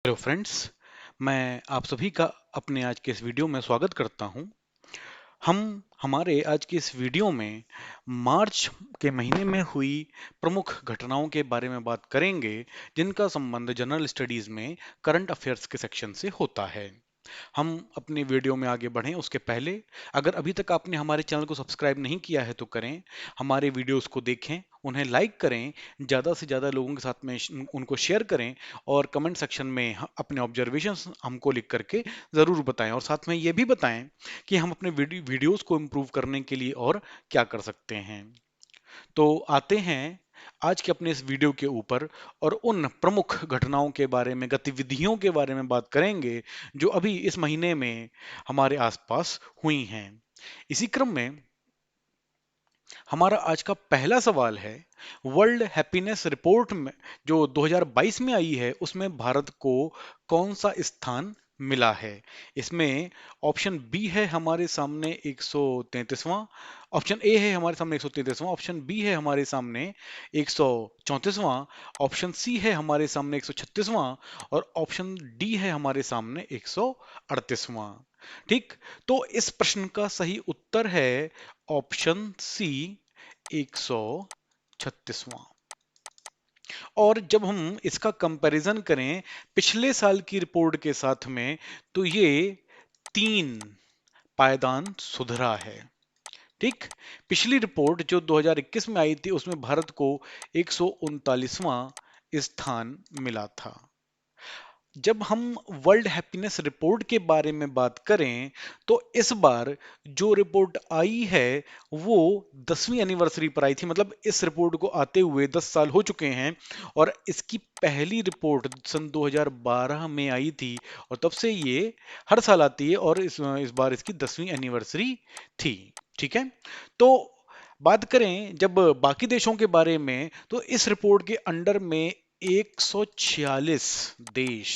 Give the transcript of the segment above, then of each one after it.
Hello friends, मैं आप सभी का अपने आज के इस वीडियो में स्वागत करता हूं। हम हमारे आज के इस वीडियो में मार्च के महीने में हुई प्रमुख घटनाओं के बारे में बात करेंगे, जिनका संबंध जनरल स्टडीज में करंट अफेयर्स के सेक्शन से होता है। हम अपनी वीडियो में आगे बढ़ें उसके पहले अगर अभी तक आपने हमारे चैनल को सब्सक्राइब नहीं किया है तो करें, हमारे वीडियोस को देखें, उन्हें लाइक करें, ज़्यादा से ज़्यादा लोगों के साथ में उनको शेयर करें और कमेंट सेक्शन में अपने ऑब्जर्वेशंस हमको लिख करके ज़रूर बताएं और साथ में ये भी बताएं कि हम अपने वीडियोस को इम्प्रूव करने के लिए और क्या कर सकते हैं। तो आते हैं आज के अपने इस वीडियो के ऊपर और उन प्रमुख घटनाओं के बारे में, गतिविधियों के बारे में बात करेंगे जो अभी इस महीने में हमारे आसपास हुई हैं। इसी क्रम में हमारा आज का पहला सवाल है, वर्ल्ड हैप्पीनेस रिपोर्ट में जो 2022 में आई है उसमें भारत को कौन सा स्थान मिला है। इसमें ऑप्शन बी है हमारे सामने 133वां, ऑप्शन ए है हमारे सामने 133वां, ऑप्शन बी है हमारे सामने 134वां, ऑप्शन सी है हमारे सामने 136वां और ऑप्शन डी है हमारे सामने 138वां। ठीक, तो इस प्रश्न का सही उत्तर है ऑप्शन सी 136वां। और जब हम इसका कंपैरिजन करें पिछले साल की रिपोर्ट के साथ में तो ये 3 पायदान सुधरा है। ठीक, पिछली रिपोर्ट जो 2021 में आई थी उसमें भारत को 139वां स्थान मिला था। जब हम वर्ल्ड हैप्पीनेस रिपोर्ट के बारे में बात करें तो इस बार जो रिपोर्ट आई है वो 10वीं एनिवर्सरी पर आई थी, मतलब इस रिपोर्ट को आते हुए 10 साल हो चुके हैं और इसकी पहली रिपोर्ट सन 2012 में आई थी और तब से ये हर साल आती है और इस बार इसकी 10वीं एनिवर्सरी थी। ठीक है, तो बात करें जब बाकी देशों के बारे में तो इस रिपोर्ट के अंडर में 146 देश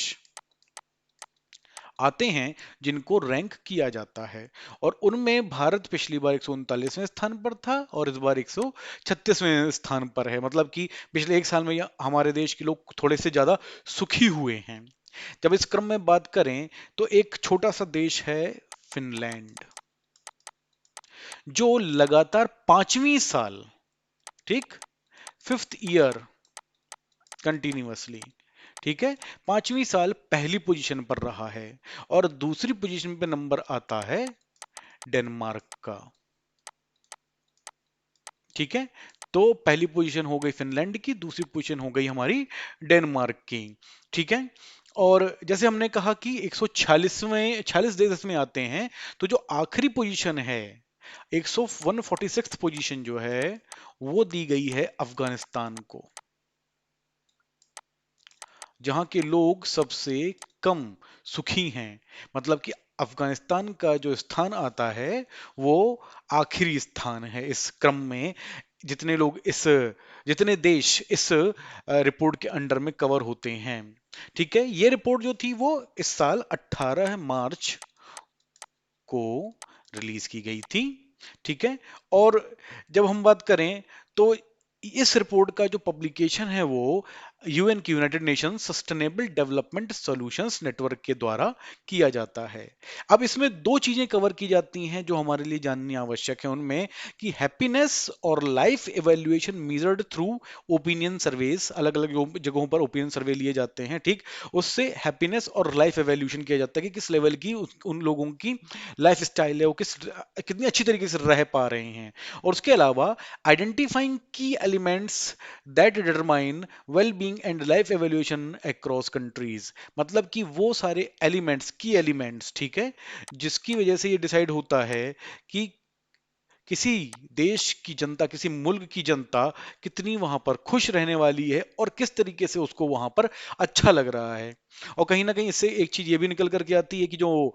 आते हैं जिनको रैंक किया जाता है और उनमें भारत पिछली बार 139वें स्थान पर था और इस बार 136वें स्थान पर है। मतलब कि पिछले एक साल में हमारे देश के लोग थोड़े से ज्यादा सुखी हुए हैं। जब इस क्रम में बात करें तो एक छोटा सा देश है फिनलैंड, जो लगातार 5वीं साल, ठीक, 5th ईयर कंटिन्यूअसली, ठीक है, 5वीं साल पहली पोजीशन पर रहा है और दूसरी पोजीशन पे नंबर आता है डेनमार्क का। ठीक है, तो पहली पोजीशन हो गई फिनलैंड की, दूसरी पोजीशन हो गई हमारी डेनमार्क की। ठीक है, और जैसे हमने कहा कि 146वें 46 देश इसमें आते हैं, तो जो आखिरी पोजीशन है 146 पोजीशन जो है वो दी गई है अफगानिस्तान को, जहां के लोग सबसे कम सुखी हैं। मतलब कि अफगानिस्तान का जो स्थान आता है वो आखिरी स्थान है इस क्रम में, जितने लोग इस जितने देश इस रिपोर्ट के अंडर में कवर होते हैं। ठीक है, ये रिपोर्ट जो थी वो इस साल 18 मार्च को रिलीज की गई थी। ठीक है, और जब हम बात करें तो इस रिपोर्ट का जो पब्लिकेशन है वो यूएन की, United nation sustainable development solutions network के द्वारा किया जाता है। अब इसमें दो चीजें कवर की जाती हैं जो हमारे लिए जाननी आवश्यक है, उनमें कि हैप्पीनेस और life evaluation measured through opinion surveys, अलग अलग जगहों पर ओपिनियन सर्वे लिए जाते हैं। ठीक, उससे हैप्पीनेस और लाइफ इवैल्यूएशन किया जाता है कि किस लेवल की उन लोगों की लाइफ स्टाइल है, वो कितनी अच्छी तरीके से रह पा रहे हैं। और उसके अलावा आइडेंटिफाइंग की elements that determine well being and life evolution across countries, मतलब कि वो सारे एलिमेंट्स, की एलिमेंट्स, ठीक है, जिसकी वजह से ये डिसाइड होता है कि किसी देश की जनता, किसी मुल्क की जनता कितनी वहां पर खुश रहने वाली है और किस तरीके से उसको वहां पर अच्छा लग रहा है। और कहीं ना कहीं इससे एक चीज ये भी निकल करके आती है कि जो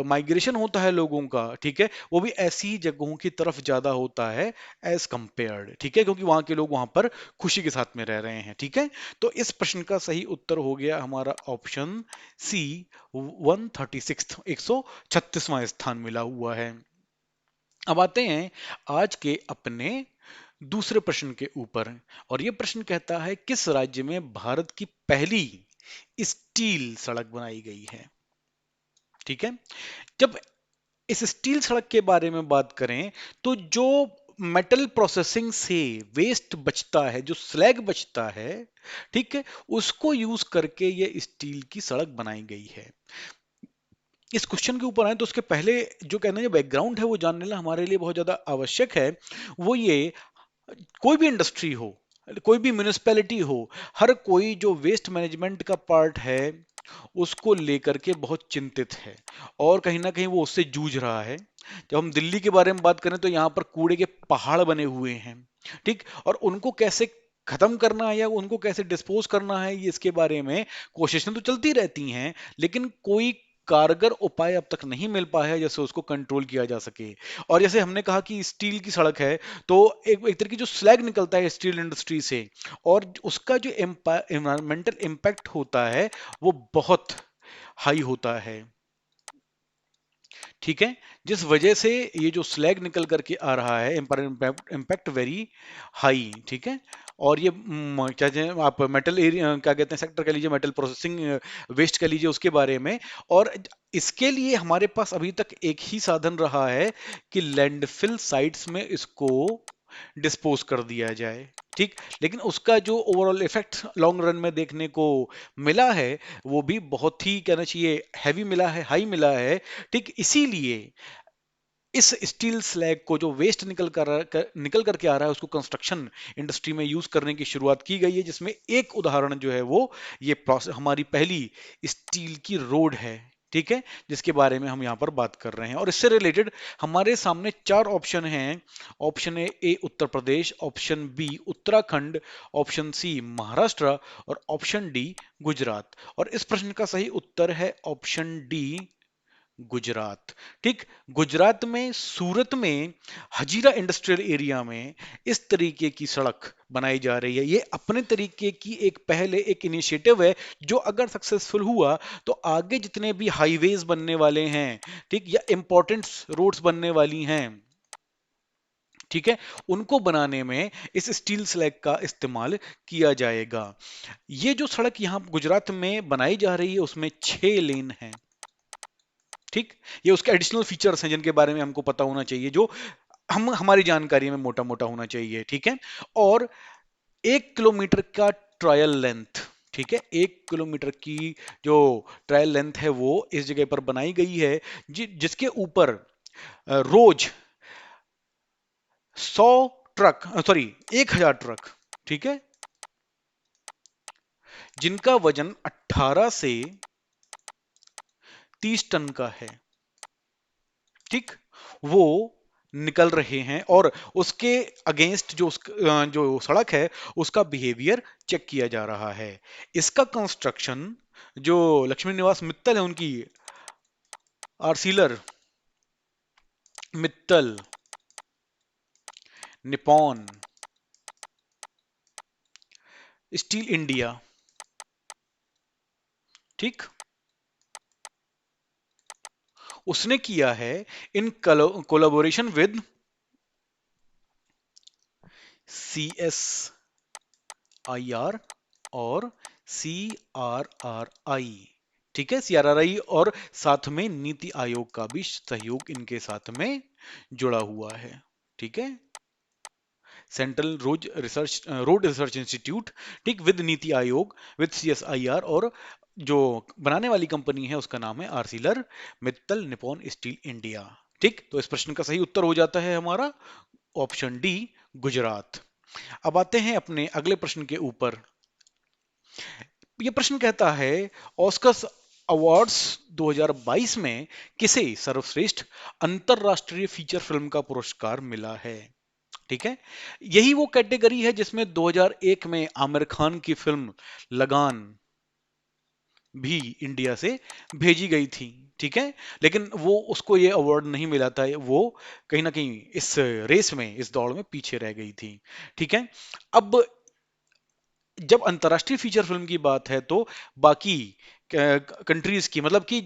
माइग्रेशन होता है लोगों का, ठीक है, वो भी ऐसी ही जगहों की तरफ ज्यादा होता है एज कंपेयर्ड, ठीक है, क्योंकि वहां के लोग वहां पर खुशी के साथ में रह रहे हैं। ठीक है, तो इस प्रश्न का सही उत्तर हो गया हमारा ऑप्शन सी, 136, 136वां स्थान मिला हुआ है। अब आते हैं आज के अपने दूसरे प्रश्न के ऊपर और यह प्रश्न कहता है किस राज्य में भारत की पहली स्टील सड़क बनाई गई है। ठीक है। जब इस स्टील सड़क के बारे में बात करें तो जो मेटल प्रोसेसिंग से वेस्ट बचता है, जो स्लैग बचता है, ठीक है, उसको यूज करके ये स्टील की सड़क बनाई गई है। इस क्वेश्चन के ऊपर आए तो उसके पहले जो कहना जो बैकग्राउंड है वो जानने हमारे लिए बहुत ज्यादा आवश्यक है। वो ये, कोई भी इंडस्ट्री हो, कोई भी म्यूनिसपैलिटी हो, हर कोई जो वेस्ट मैनेजमेंट का पार्ट है उसको लेकर के बहुत चिंतित है और कहीं ना कहीं वो उससे जूझ रहा है। जब हम दिल्ली के बारे में बात करें तो यहाँ पर कूड़े के पहाड़ बने हुए हैं, ठीक, और उनको कैसे खत्म करना है या उनको कैसे डिस्पोज करना है, ये इसके बारे में कोशिशें तो चलती रहती हैं, लेकिन कोई कारगर उपाय अब तक नहीं मिल पाया है जैसे उसको कंट्रोल किया जा सके। और जैसे हमने कहा कि स्टील की सड़क है, तो एक तरह की जो स्लैग निकलता है स्टील इंडस्ट्री से, और उसका जो एनवायरमेंटल इम्पैक्ट होता है वो बहुत हाई होता है। ठीक है। जिस वजह से ये जो स्लैग निकल करके आ रहा है, इम्पैक्ट वेरी हाई। ठीक है। और ये क्या कहते हैं आप, मेटल एरिया क्या कहते हैं सेक्टर कह लीजिए, मेटल प्रोसेसिंग वेस्ट कह लीजिए, उसके बारे में। और इसके लिए हमारे पास अभी तक एक ही साधन रहा है कि लैंडफिल साइट्स में इसको डिस्पोज कर दिया जाए। ठीक। लेकिन उसका जो ओवरऑल इफेक्ट लॉन्ग रन में देखने को मिला है वो भी बहुत ही कहना चाहिए हैवी मिला है, हाई मिला है। ठीक। इसीलिए इस स्टील स्लैग को जो वेस्ट निकल करके आ रहा है उसको कंस्ट्रक्शन इंडस्ट्री में यूज करने की शुरुआत की गई है, जिसमें एक उदाहरण जो है वो ये प्रोसेस हमारी पहली स्टील की रोड है। ठीक है। जिसके बारे में हम यहाँ पर बात कर रहे हैं, और इससे रिलेटेड हमारे सामने चार ऑप्शन हैं। Option A Uttar Pradesh, option B Uttarakhand, option C Maharashtra, और ऑप्शन डी गुजरात। और इस प्रश्न का सही उत्तर है ऑप्शन डी गुजरात। ठीक। गुजरात में सूरत में हजीरा इंडस्ट्रियल एरिया में इस तरीके की सड़क बनाई जा रही है। ये अपने तरीके की एक पहले एक इनिशिएटिव है जो अगर सक्सेसफुल हुआ तो आगे जितने भी हाईवेज बनने वाले हैं, ठीक, या इंपॉर्टेंट रोड्स बनने वाली हैं, ठीक है, उनको बनाने में इस स्टील स्लैग का इस्तेमाल किया जाएगा। ये जो सड़क यहां गुजरात में बनाई जा रही है उसमें 6 लेन हैं। ठीक। ये उसके एडिशनल फीचर्स हैं जिनके बारे में हमको पता होना चाहिए, जो हम हमारी जानकारी में मोटा मोटा होना चाहिए। ठीक है। और 1 किलोमीटर का ट्रायल लेंथ, ठीक है, 1 किलोमीटर की जो ट्रायल लेंथ है वो इस जगह पर बनाई गई है, जिसके ऊपर रोज 100 ट्रक, सॉरी 1000 ट्रक, ठीक है, जिनका वजन 18 से 30 टन का है, ठीक, वो निकल रहे हैं। और उसके अगेंस्ट जो सड़क है उसका बिहेवियर चेक किया जा रहा है। इसका कंस्ट्रक्शन जो लक्ष्मी निवास मित्तल है उनकी, आर्सिलर मित्तल, निपॉन स्टील इंडिया, ठीक, उसने किया है इन कोलाबोरेशन विद CSIR और CRRI। ठीक है, CRRI, और साथ में नीति आयोग का भी सहयोग इनके साथ में जुड़ा हुआ है। ठीक है। सेंट्रल रोड रिसर्च इंस्टीट्यूट, ठीक, with NITI Aayog, with CSIR, और जो बनाने वाली कंपनी है उसका नाम है आर्सिलर मित्तल निपॉन स्टील इंडिया। ठीक। तो इस प्रश्न का सही उत्तर हो जाता है हमारा ऑप्शन डी गुजरात। अब आते हैं अपने अगले प्रश्न के ऊपर। ये प्रश्न कहता है ऑस्कर्स अवार्ड्स 2022 में किसे सर्वश्रेष्ठ अंतरराष्ट्रीय फीचर फिल्म का पुरस्कार मिला है। ठीक है। यही वो कैटेगरी है जिसमें 2001 में आमिर खान की फिल्म लगान भी इंडिया से भेजी गई थी। ठीक है। लेकिन वो उसको ये अवार्ड नहीं मिला था, वो कहीं ना कहीं इस रेस में, इस दौड़ में पीछे रह गई थी। ठीक है। अब जब अंतर्राष्ट्रीय फीचर फिल्म की बात है तो बाकी कंट्रीज की, मतलब कि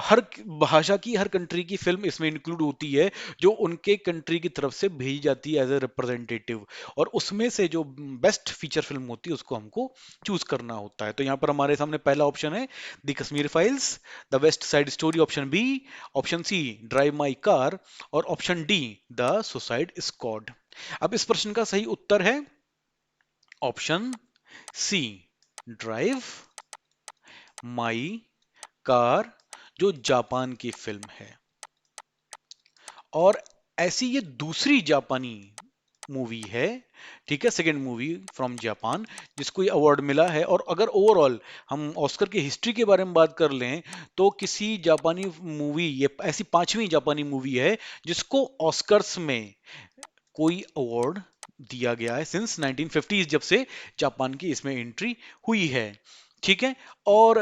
हर भाषा की, हर कंट्री की फिल्म इसमें इंक्लूड होती है, जो उनके कंट्री की तरफ से भेजी जाती है एज ए रिप्रेजेंटेटिव, और उसमें से जो बेस्ट फीचर फिल्म होती है उसको हमको चूज करना होता है। तो यहाँ पर हमारे सामने पहला ऑप्शन है The Kashmir Files, the West Side Story, option B, option C Drive My Car, और option D The Suicide Squad. अब इस प्रश्न का सही उत्तर है option C, Drive My Car, जो जापान की फिल्म है। और ऐसी ये दूसरी जापानी मूवी है, ठीक है, सेकंड मूवी फ्रॉम जापान जिसको ये अवार्ड मिला है। और अगर ओवरऑल हम ऑस्कर की हिस्ट्री के बारे में बात कर लें, तो किसी जापानी मूवी, ये ऐसी पांचवी जापानी मूवी है जिसको ऑस्कर्स में कोई अवार्ड दिया गया है सिंस 1950s, जब से जापान की इसमें एंट्री हुई है, ठीक है। और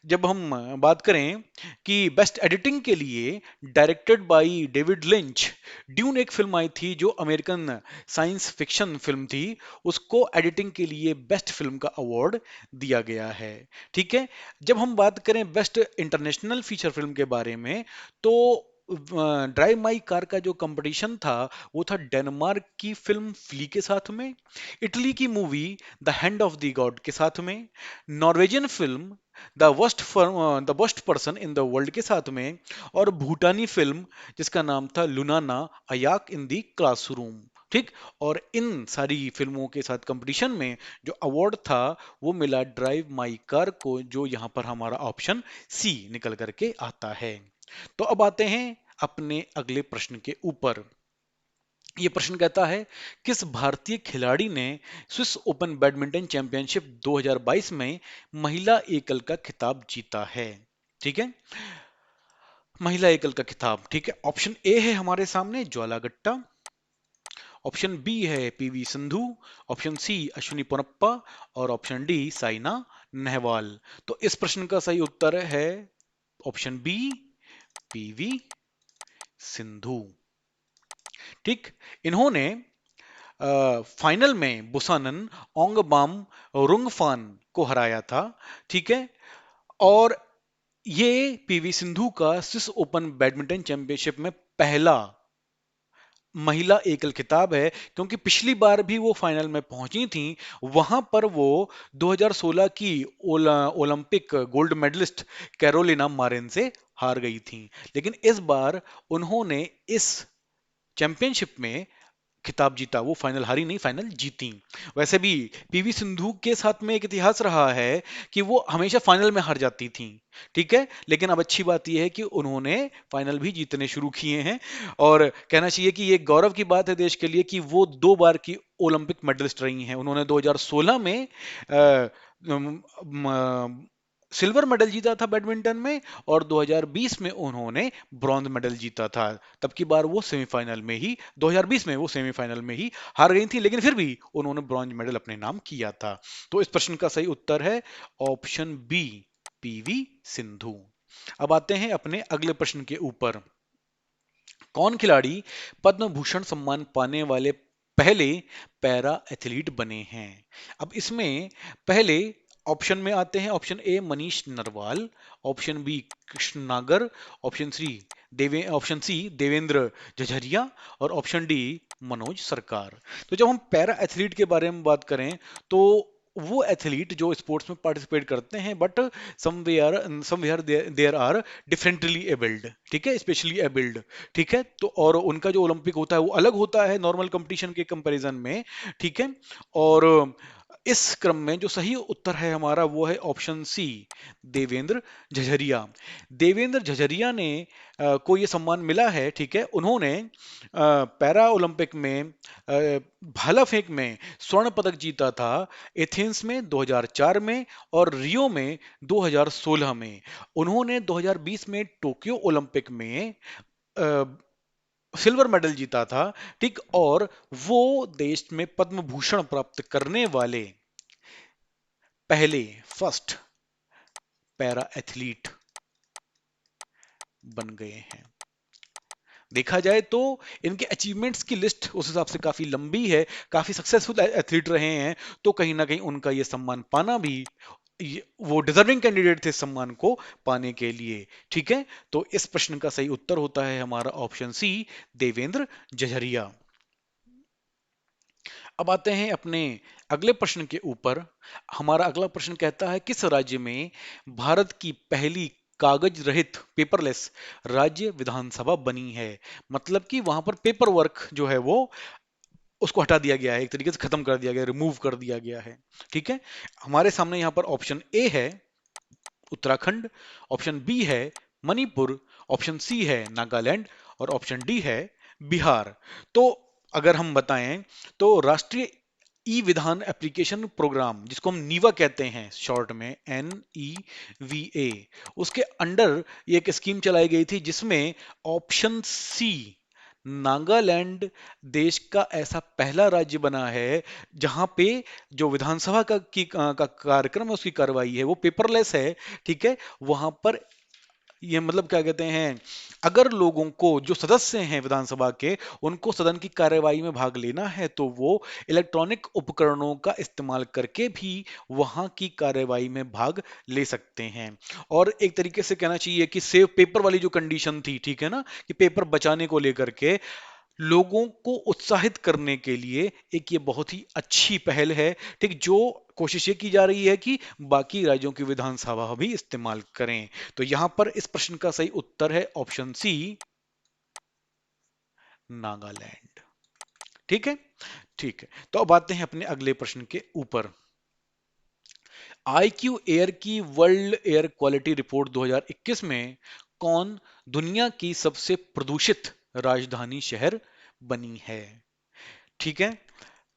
जब हम बात करें कि बेस्ट एडिटिंग के लिए directed by David lynch, dune एक फिल्म आई थी जो अमेरिकन साइंस फिक्शन फिल्म थी, उसको एडिटिंग के लिए बेस्ट फिल्म का अवार्ड दिया गया है, ठीक है। जब हम बात करें बेस्ट इंटरनेशनल फीचर फिल्म के बारे में, तो ड्राइव माई कार का जो कंपटीशन था वो था डेनमार्क की फिल्म फ्ली के साथ में, इटली की movie the hand of the God के साथ में, Norwegian film the worst person in the world के साथ में, और भूटानी फिल्म जिसका नाम था लुनाना अयाक इन द क्लासरूम, ठीक। और इन सारी फिल्मों के साथ कंपटीशन में जो अवार्ड था वो मिला ड्राइव माई कार को, जो यहां पर हमारा ऑप्शन सी निकल करके आता है। तो अब आते हैं अपने अगले प्रश्न के ऊपर। ये प्रश्न कहता है किस भारतीय खिलाड़ी ने स्विस ओपन बैडमिंटन चैंपियनशिप 2022 में महिला एकल का खिताब जीता है, ठीक है, महिला एकल का खिताब, ठीक है। ऑप्शन ए है हमारे सामने ज्वाला गुट्टा, ऑप्शन बी है PV Sindhu, option C Ashwini Ponnappa, और ऑप्शन डी साइना नेहवाल। तो इस प्रश्न का सही उत्तर है ऑप्शन बी, पीवी सिंधु, ठीक। इन्होंने फाइनल में बुसानन ओंगबाम रुंगफान को हराया था, ठीक है। और ये पीवी सिंधु का स्विस ओपन बैडमिंटन चैंपियनशिप में पहला महिला एकल खिताब है, क्योंकि पिछली बार भी वो फाइनल में पहुंची थी, वहां पर वो 2016 की Olympic gold medallist Carolina Marin से हार गई थी। लेकिन इस बार उन्होंने इस चैंपियनशिप में खिताब जीता, वो फाइनल हारी नहीं, फाइनल जीती। वैसे भी पीवी सिंधु के साथ में एक इतिहास रहा है कि वो हमेशा फाइनल में हार जाती थी, ठीक है। लेकिन अब अच्छी बात यह है कि उन्होंने फाइनल भी जीतने शुरू किए हैं, और कहना चाहिए कि ये गौरव की बात है देश के लिए कि वो 2 बार की ओलंपिक मेडलिस्ट रही हैं। उन्होंने 2016 में सिल्वर मेडल जीता था बैडमिंटन में, और 2020 में उन्होंने ब्रॉन्ज मेडल जीता था। तब की बार वो सेमीफाइनल में ही, 2020 में वो सेमीफाइनल में ही हार गई थी, लेकिन फिर भी उन्होंने ब्रॉन्ज मेडल अपने नाम किया था। तो इस प्रश्न का सही उत्तर है ऑप्शन बी, पीवी सिंधु। अब आते हैं अपने अगले प्रश्न के ऊपर। कौन खिलाड़ी पद्म भूषण सम्मान पाने वाले पहले पैरा एथलीट बने हैं? अब इसमें पहले ऑप्शन में आते हैं, option A Manish Narwal, option B Krishna Nagar, option सी देवेंद्र जझरिया, और ऑप्शन डी मनोज सरकार। तो जब हम पैरा एथलीट के बारे में बात करें, तो वो एथलीट जो स्पोर्ट्स में पार्टिसिपेट करते हैं, but somewhere there are differently abled, ठीक है, स्पेशली एबल्ड, ठीक है। तो और उनका जो ओलंपिक होता है वो अलग होता है नॉर्मल कंपटीशन के कंपैरिजन में, ठीक है। और इस क्रम में जो सही उत्तर है हमारा वो है ऑप्शन सी, देवेंद्र झझरिया। देवेंद्र झझरिया ने को ये सम्मान मिला है, ठीक है। उन्होंने पैरा ओलंपिक में भाला फेंक में स्वर्ण पदक जीता था, एथेंस में 2004 में, और रियो में 2016 में। उन्होंने 2020 में टोक्यो ओलंपिक में सिल्वर मेडल जीता था, ठीक। और वो देश में पद्म भूषण प्राप्त करने वाले पहले फर्स्ट पैरा एथलीट बन गए हैं। देखा जाए तो इनके अचीवमेंट्स की लिस्ट उस हिसाब से काफी लंबी है, काफी सक्सेसफुल एथलीट रहे हैं, तो कहीं ना कहीं उनका ये सम्मान पाना भी वो डिजर्विंग कैंडिडेट थे इस सम्मान को पाने के लिए। ठीक है, तो इस प्रश्न का सही उत्तर होता है हमारा ऑप्शन सी, देवेंद्र जझरिया। अब आते हैं अपने अगले प्रश्न के ऊपर। हमारा अगला प्रश्न कहता है किस राज्य में भारत की पहली कागज रहित पेपरलेस राज्य विधानसभा बनी है। मतलब कि वहां पर पेपर वर्क जो है वो उसको हटा दिया गया है, एक तरीके से खत्म कर दिया गया, रिमूव कर दिया गया है। ठीक है, हमारे सामने यहां पर ऑप्शन ए है उत्तराखंड, ऑप्शन बी है मणिपुर, ऑप्शन सी है नागालैंड और ऑप्शन डी है बिहार। तो अगर हम बताएं तो राष्ट्रीय ई विधान एप्लीकेशन प्रोग्राम, जिसको हम नीवा कहते हैं शॉर्ट में, NEVA, उसके अंडर ये एक स्कीम चलाई गई थी जिसमें ऑप्शन सी नागालैंड देश का ऐसा पहला राज्य बना है जहां पे जो विधानसभा का कार्यक्रम है, उसकी कार्रवाई है वो पेपरलेस है। ठीक है, वहां पर ये मतलब क्या कहते हैं, अगर लोगों को, जो सदस्य हैं विधानसभा के, उनको सदन की कार्यवाही में भाग लेना है तो वो इलेक्ट्रॉनिक उपकरणों का इस्तेमाल करके भी वहां की कार्यवाही में भाग ले सकते हैं। और एक तरीके से कहना चाहिए कि सेव पेपर वाली जो कंडीशन थी, ठीक है ना, कि पेपर बचाने को लेकर के लोगों को उत्साहित करने के लिए एक ये बहुत ही अच्छी पहल है। ठीक, जो कोशिश ये की जा रही है कि बाकी राज्यों की विधानसभा भी इस्तेमाल करें। तो यहां पर इस प्रश्न का सही उत्तर है ऑप्शन सी, नागालैंड। ठीक है, ठीक है, तो अब आते हैं अपने अगले प्रश्न के ऊपर। IQ एयर की वर्ल्ड एयर क्वालिटी रिपोर्ट 2021 में कौन दुनिया की सबसे प्रदूषित राजधानी शहर बनी है। ठीक है,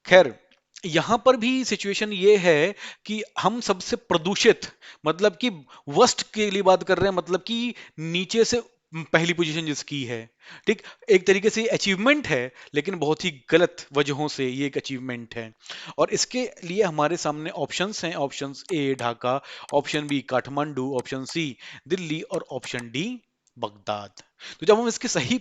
खैर यहां पर भी सिचुएशन ये है कि हम सबसे प्रदूषित, मतलब कि वर्स्ट के लिए बात कर रहे हैं, मतलब कि नीचे से पहली पोजीशन जिसकी है। ठीक, एक तरीके से अचीवमेंट है, लेकिन बहुत ही गलत वजहों से ये एक अचीवमेंट है। और इसके लिए हमारे सामने ऑप्शंस हैं, options A Dhaka, option B Kathmandu, option C Delhi और ऑप्शन डी बगदाद। तो जब हम इसके सही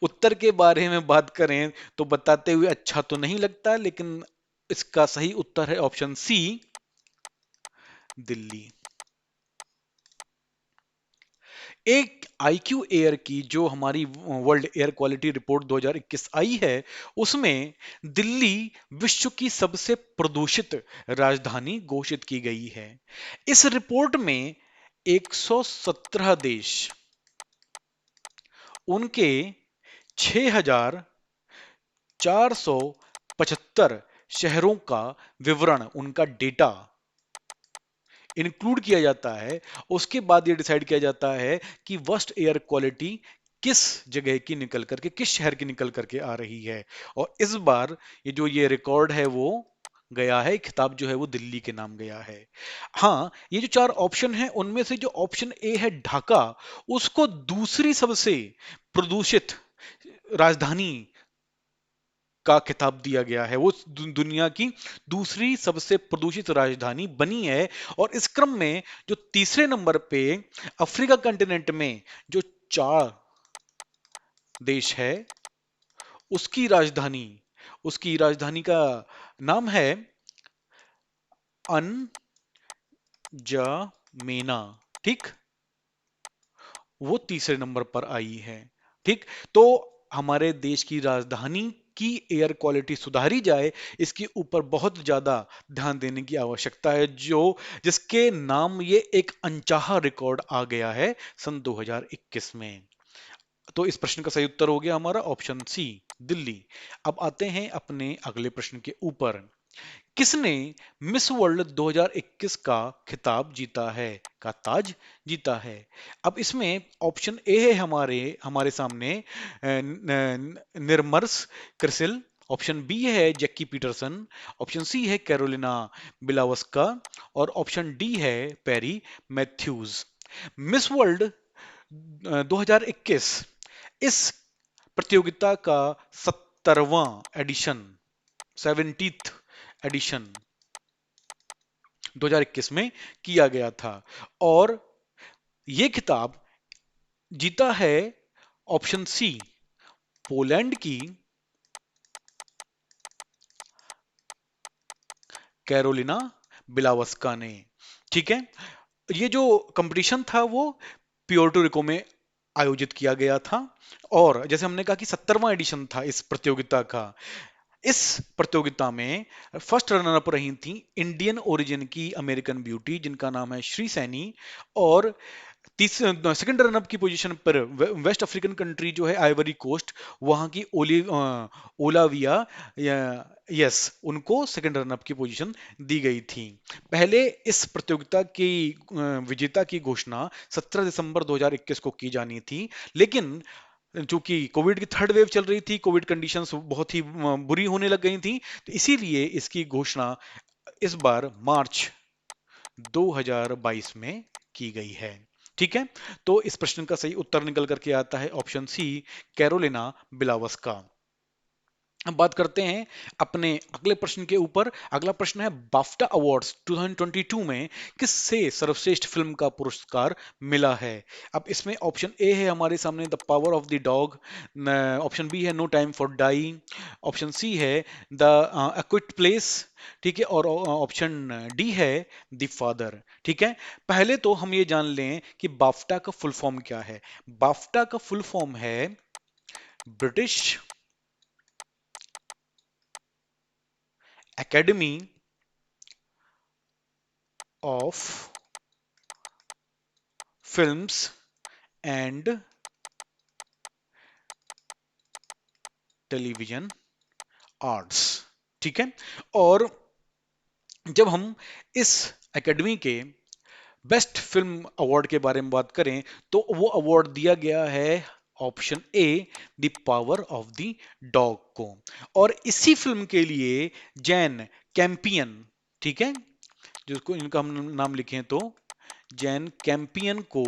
उत्तर के बारे में बात करें तो बताते हुए अच्छा तो नहीं लगता, लेकिन इसका सही उत्तर है ऑप्शन सी, दिल्ली। एक IQ एयर की जो हमारी वर्ल्ड एयर क्वालिटी रिपोर्ट 2021 आई है, उसमें दिल्ली विश्व की सबसे प्रदूषित राजधानी घोषित की गई है। इस रिपोर्ट में 117 देश, उनके 6,475 शहरों का विवरण, उनका डेटा इंक्लूड किया जाता है। उसके बाद ये डिसाइड किया जाता है कि वर्स्ट एयर क्वालिटी किस जगह की निकल करके, किस शहर की निकल करके आ रही है। और इस बार ये जो ये रिकॉर्ड है वो गया है, खिताब जो है वो दिल्ली के नाम गया है। हाँ, ये जो चार ऑप्शन है उनमें से जो ऑप्शन ए है ढाका, उसको दूसरी सबसे प्रदूषित राजधानी का खिताब दिया गया है। वो दुनिया की दूसरी सबसे प्रदूषित राजधानी बनी है। और इस क्रम में जो तीसरे नंबर पे अफ्रीका कंटिनेंट में जो चार देश है, उसकी राजधानी, उसकी राजधानी का नाम है अनजामेना। ठीक, वो तीसरे नंबर पर आई है। ठीक, तो हमारे देश की राजधानी की एयर क्वालिटी सुधारी जाए, इसके ऊपर बहुत ज्यादा ध्यान देने की आवश्यकता है, जो जिसके नाम ये एक अनचाहा रिकॉर्ड आ गया है सन 2021 में। तो इस प्रश्न का सही उत्तर हो गया हमारा ऑप्शन सी, दिल्ली। अब आते हैं अपने अगले प्रश्न के ऊपर। किसने मिस वर्ल्ड 2021 का खिताब जीता है, का ताज जीता है। अब इसमें ऑप्शन ए है हमारे हमारे सामने निर्मर्स क्रिसिल, ऑप्शन बी है जैकी पीटरसन, ऑप्शन सी है कैरोलिना बिलावस्का और ऑप्शन डी है पेरी मैथ्यूज। मिस वर्ल्ड 2021 इस प्रतियोगिता का 70वां एडिशन, 70th एडिशन 2021 में किया गया था। और यह खिताब जीता है ऑप्शन सी, पोलैंड की कैरोलिना बिलावस्का ने। ठीक है। ये जो कंपटीशन था वो प्योर्टो रिको में आयोजित किया गया था, और जैसे हमने कहा कि 70वां एडिशन था इस प्रतियोगिता का। इस प्रतियोगिता में फर्स्ट रनर अप रही थी इंडियन ओरिजिन की अमेरिकन ब्यूटी जिनका नाम है श्री सैनी, और तीस सेकंड रनअप की पोजीशन पर वेस्ट अफ्रीकन कंट्री जो है आइवरी कोस्ट, वहां की ओलाविया, यस, उनको सेकंड रनअप की पोजीशन दी गई थी। पहले इस प्रतियोगिता की विजेता की घोषणा 17 दिसंबर 2021 को की जानी थी, लेकिन चूंकि कोविड की थर्ड वेव चल रही थी, कोविड कंडीशंस बहुत ही बुरी होने लग गई थी, तो इसीलिए इसकी घोषणा इस बार मार्च 2022 में की गई है। ठीक है, तो इस प्रश्न का सही उत्तर निकल करके आता है ऑप्शन सी, कैरोलिना बिलावस का। अब बात करते हैं अपने अगले प्रश्न के ऊपर। अगला प्रश्न है, बाफ्टा अवार्ड्स 2022 में किससे सर्वश्रेष्ठ फिल्म का पुरस्कार मिला है? अब इसमें ऑप्शन ए है हमारे सामने The Power of the Dog, option B है No Time for Dying, option C है द एक्विट प्लेस, ठीक है, और ऑप्शन डी है द फादर। ठीक है, पहले तो हम ये जान लें कि बाफ्टा का फुल फॉर्म क्या है। बाफ्टा का फुल फॉर्म है British academy of films and television arts. ठीक है, और जब हम इस एकेडमी के बेस्ट फिल्म अवार्ड के बारे में बात करें, तो वो अवार्ड दिया गया है option A, the Power of the dog को। और इसी फिल्म के लिए जैन कैंपियन, ठीक है, जिसको इनका हम नाम लिखें तो जैन कैंपियन को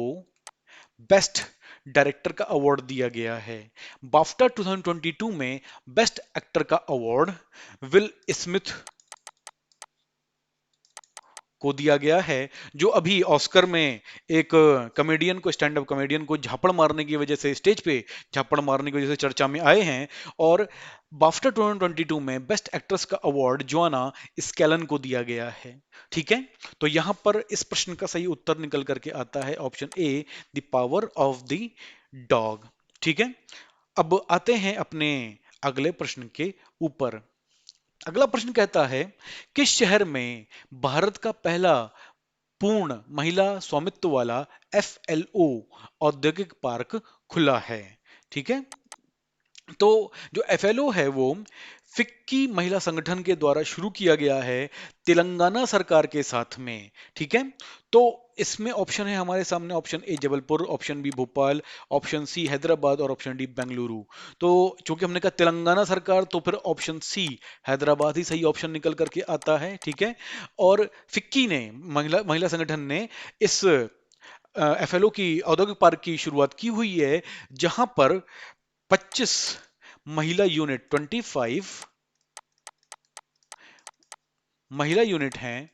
बेस्ट डायरेक्टर का अवार्ड दिया गया है। बाफ्टा 2022 में बेस्ट एक्टर का अवार्ड विल स्मिथ को दिया गया है, जो अभी ऑस्कर में एक कॉमेडियन को, स्टैंड अप कॉमेडियन को झापड़ मारने की वजह से, स्टेज पे झापड़ मारने की वजह से चर्चा में आए हैं। और बाफ्टा 2022 में बेस्ट एक्ट्रेस का अवार्ड जोआना स्कैलन को दिया गया है। ठीक है, तो यहां पर इस प्रश्न का सही उत्तर निकल करके आता है option A, the Power of the dog. ठीक है, अब आते हैं अपने अगले प्रश्न के ऊपर। अगला प्रश्न कहता है, किस शहर में भारत का पहला पूर्ण महिला स्वामित्व वाला एफएलओ औद्योगिक पार्क खुला है? ठीक है, तो जो एफएलओ है वो फिक्की महिला संगठन के द्वारा शुरू किया गया है तेलंगाना सरकार के साथ में। ठीक है, तो इसमें ऑप्शन है हमारे सामने, option A Jabalpur, option B Bhopal, option C Hyderabad, और ऑप्शन डी बेंगलुरु। तो चूंकि हमने कहा तेलंगाना सरकार, तो फिर ऑप्शन सी हैदराबाद ही सही ऑप्शन निकल करके आता है। ठीक है, और फिक्की ने, महिला महिला संगठन ने इस एफएलओ की औद्योगिक पार्क की शुरुआत की हुई है, जहां पर 25 महिला यूनिट, 25 महिला यूनिट हैं,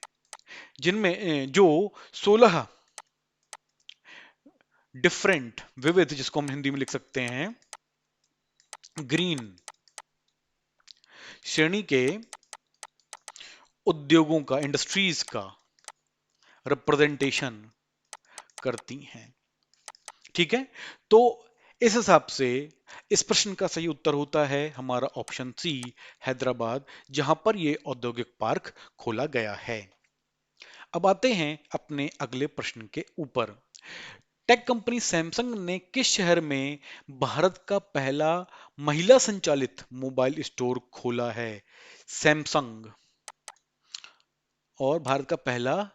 जिनमें जो 16 डिफरेंट, विविध, जिसको हम हिंदी में लिख सकते हैं ग्रीन श्रेणी के उद्योगों का, इंडस्ट्रीज का रिप्रेजेंटेशन करती हैं। ठीक है, तो इस हिसाब से इस प्रश्न का सही उत्तर होता है हमारा ऑप्शन सी, हैदराबाद, जहां पर यह औद्योगिक पार्क खोला गया है। अब आते हैं अपने अगले प्रश्न के ऊपर। टेक कंपनी सैमसंग ने किस शहर में भारत का पहला महिला संचालित मोबाइल स्टोर खोला है? सैमसंग, और भारत का पहला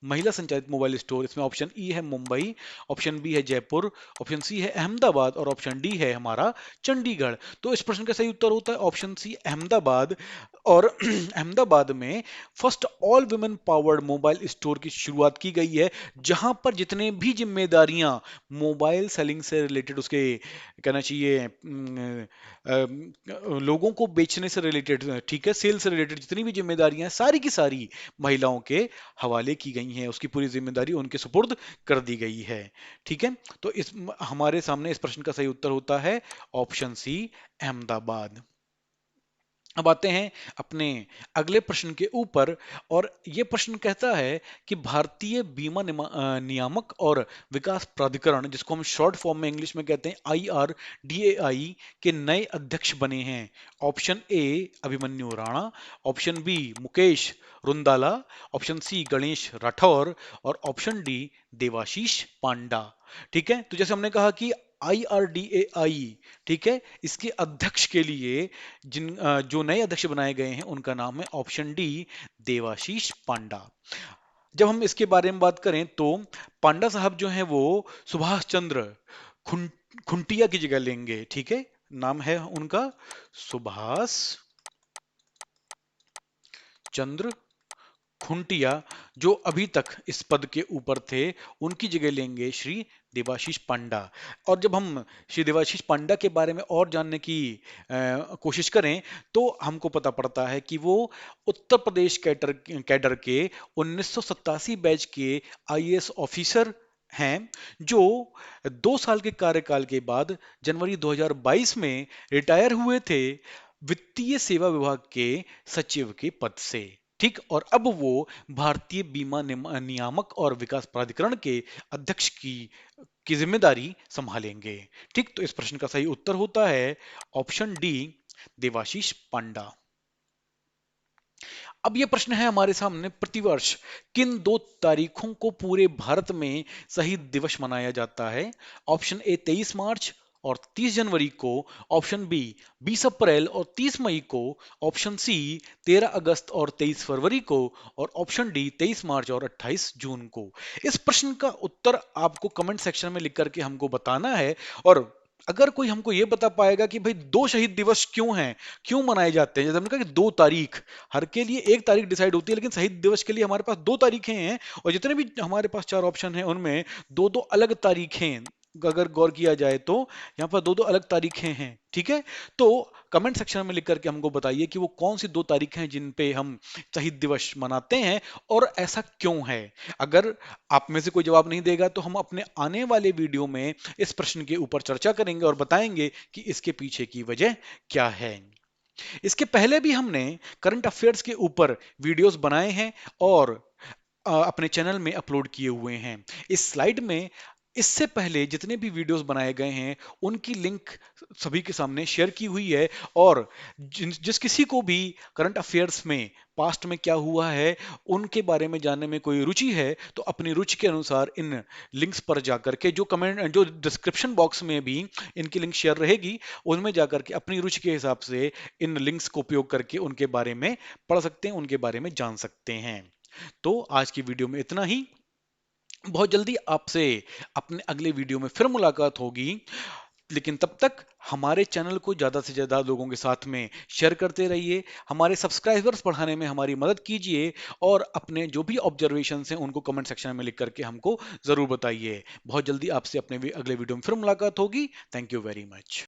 महिला संचालित मोबाइल स्टोर, इसमें ऑप्शन ई है मुंबई, ऑप्शन बी है जयपुर, ऑप्शन सी है अहमदाबाद, और ऑप्शन डी है हमारा चंडीगढ़। तो इस प्रश्न का सही उत्तर होता है ऑप्शन सी, अहमदाबाद। और अहमदाबाद में first all women powered mobile store की शुरुआत की गई है, जहां पर जितने भी जिम्मेदारियां मोबाइल सेलिंग से रिलेटेड, उसके कहना चाहिए लोगों को बेचने से रिलेटेड, ठीक है, सेल से रिलेटेड जितनी भी जिम्मेदारियां हैं, सारी की सारी महिलाओं के हवाले की गई हैं, उसकी पूरी जिम्मेदारी उनके सुपुर्द कर दी गई है। ठीक है, तो इस हमारे सामने इस प्रश्न का सही उत्तर होता है ऑप्शन सी, अहमदाबाद। अब आते हैं अपने अगले प्रश्न के ऊपर। और ये प्रश्न कहता है कि भारतीय बीमा नियामक और विकास प्राधिकरण, जिसको हम शॉर्ट फॉर्म में इंग्लिश में कहते हैं IRDAI, के नए अध्यक्ष बने हैं। Option A Abhimanyu Rana, option B Mukesh Rundala, option C Ganesh Rathore, और ऑप्शन डी देवाशीष पांडा। ठीक है, तो जैसे हमने कहा कि IRDAI, ठीक है, इसके अध्यक्ष के लिए जो नए अध्यक्ष बनाए गए हैं उनका नाम है ऑप्शन डी देवाशीष पांडा। जब हम इसके बारे में बात करें तो पांडा साहब जो हैं वो सुभाष चंद्र खुं, खुंटिया की जगह लेंगे। ठीक है, नाम है उनका सुभाष चंद्र खुंटिया, जो अभी तक इस पद के ऊपर थे, उनकी जगह लेंगे श्री देवाशीष पांडा। और जब हम श्री देवाशीष पांडा के बारे में और जानने की कोशिश करें तो हमको पता पड़ता है कि वो उत्तर प्रदेश कैडर कैडर के 1987 बैच के IAS ऑफिसर हैं, जो 2 साल के कार्यकाल के बाद जनवरी 2022 में रिटायर हुए थे वित्तीय सेवा विभाग के सचिव के पद से। ठीक, और अब वो भारतीय बीमा नियामक और विकास प्राधिकरण के अध्यक्ष की जिम्मेदारी संभालेंगे। ठीक, तो इस प्रश्न का सही उत्तर होता है ऑप्शन डी देवाशीष पांडा। अब ये प्रश्न है हमारे सामने, प्रतिवर्ष किन 2 तारीखों को पूरे भारत में शहीद दिवस मनाया जाता है? ऑप्शन ए 23 मार्च और 30 जनवरी को, ऑप्शन बी 20 अप्रैल और 30 मई को, ऑप्शन सी 13 अगस्त और 23 फरवरी को, और ऑप्शन डी 23 मार्च और 28 जून को। इस प्रश्न का उत्तर आपको कमेंट सेक्शन में लिख करके हमको बताना है। और अगर कोई हमको ये बता पाएगा कि भाई 2 शहीद दिवस क्यों हैं, क्यों मनाए जाते हैं, जैसे हमने कहा कि 2 तारीख, हर के लिए एक तारीख डिसाइड होती है, लेकिन शहीद दिवस के लिए हमारे पास 2 तारीखें हैं। और जितने भी हमारे पास 4 ऑप्शन हैं उनमें दो दो अलग तारीखें, अगर गौर किया जाए तो यहाँ पर दो दो अलग तारीखें हैं। ठीक है, तो कमेंट सेक्शन में लिख करके हमको बताइए कि वो कौन सी 2 तारीखें हैं जिन पे हम शहीद दिवस मनाते हैं और ऐसा क्यों है। अगर आप में से कोई जवाब नहीं देगा तो हम अपने आने वाले वीडियो में इस प्रश्न के ऊपर चर्चा करेंगे और बताएंगे कि इसके पीछे की वजह क्या है। इसके पहले भी हमने करंट अफेयर्स के ऊपर वीडियोस बनाए हैं और अपने चैनल में अपलोड किए हुए हैं। इस स्लाइड में इससे पहले जितने भी वीडियोस बनाए गए हैं उनकी लिंक सभी के सामने शेयर की हुई है। और जिस किसी को भी करंट अफेयर्स में पास्ट में क्या हुआ है उनके बारे में जानने में कोई रुचि है तो अपनी रुचि के अनुसार इन लिंक्स पर जाकर के, जो डिस्क्रिप्शन बॉक्स में भी इनकी लिंक शेयर रहेगी, उनमें जाकर के अपनी रुचि के हिसाब से इन लिंक्स को उपयोग करके उनके बारे में पढ़ सकते हैं, उनके बारे में जान सकते हैं। तो आज की वीडियो में इतना ही। बहुत जल्दी आपसे अपने अगले वीडियो में फिर मुलाकात होगी, लेकिन तब तक हमारे चैनल को ज़्यादा से ज़्यादा लोगों के साथ में शेयर करते रहिए, हमारे सब्सक्राइबर्स बढ़ाने में हमारी मदद कीजिए, और अपने जो भी ऑब्जर्वेशंस हैं उनको कमेंट सेक्शन में लिख करके हमको ज़रूर बताइए। बहुत जल्दी आपसे अपने अगले वीडियो में फिर मुलाकात होगी। Thank you very much.